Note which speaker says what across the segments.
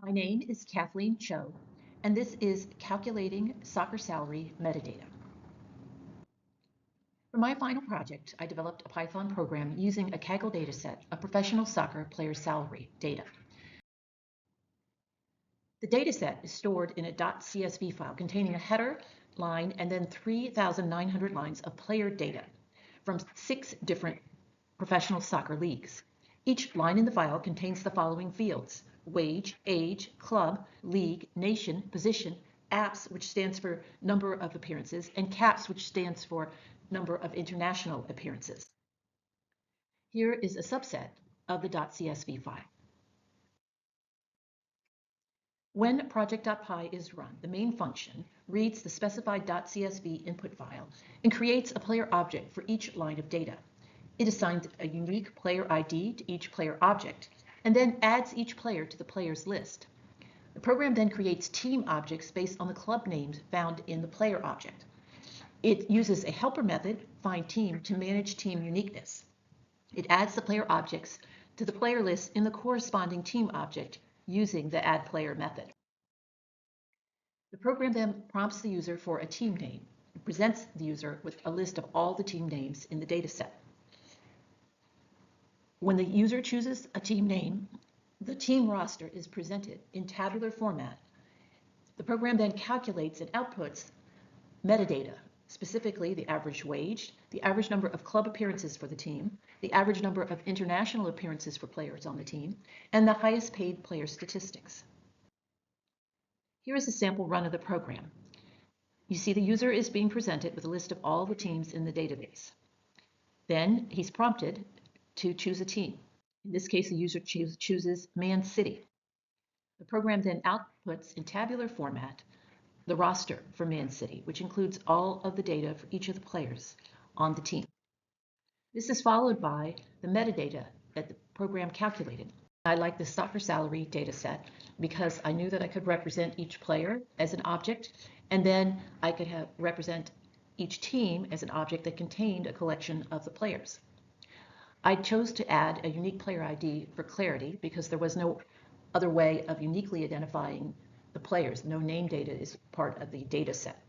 Speaker 1: My name is Kathleen Cho, and this is Calculating Soccer Salary Metadata. For my final project, I developed a Python program using a Kaggle dataset of professional soccer player salary data. The dataset is stored in a .csv file containing a header, line, and then 3,900 lines of player data from 6 different professional soccer leagues. Each line in the file contains the following fields: wage, age, club, league, nation, position, apps, which stands for number of appearances, and caps, which stands for number of international appearances. Here is a subset of the .csv file. When project.py is run, the main function reads the specified .csv input file and creates a player object for each line of data. It assigns a unique player ID to each player object and then adds each player to the players list. The program then creates team objects based on the club names found in the player object. It uses a helper method, findTeam, to manage team uniqueness. It adds the player objects to the player list in the corresponding team object using the addPlayer method. The program then prompts the user for a team name and presents the user with a list of all the team names in the dataset. When the user chooses a team name, the team roster is presented in tabular format. The program then calculates and outputs metadata, specifically the average wage, the average number of club appearances for the team, the average number of international appearances for players on the team, and the highest paid player statistics. Here is a sample run of the program. You see the user is being presented with a list of all the teams in the database. Then he's prompted to choose a team. In this case, the user chooses Man City. The program then outputs in tabular format the roster for Man City, which includes all of the data for each of the players on the team. This is followed by the metadata that the program calculated. I like the soccer salary data set because I knew that I could represent each player as an object, and then I could represent each team as an object that contained a collection of the players. I chose to add a unique player ID for clarity because there was no other way of uniquely identifying the players. No name data is part of the data set.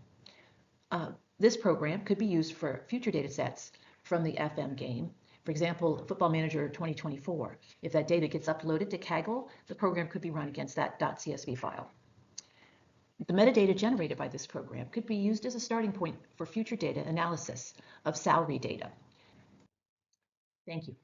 Speaker 1: This program could be used for future data sets from the FM game. For example, Football Manager 2024. If that data gets uploaded to Kaggle, the program could be run against that .csv file. The metadata generated by this program could be used as a starting point for future data analysis of salary data. Thank you.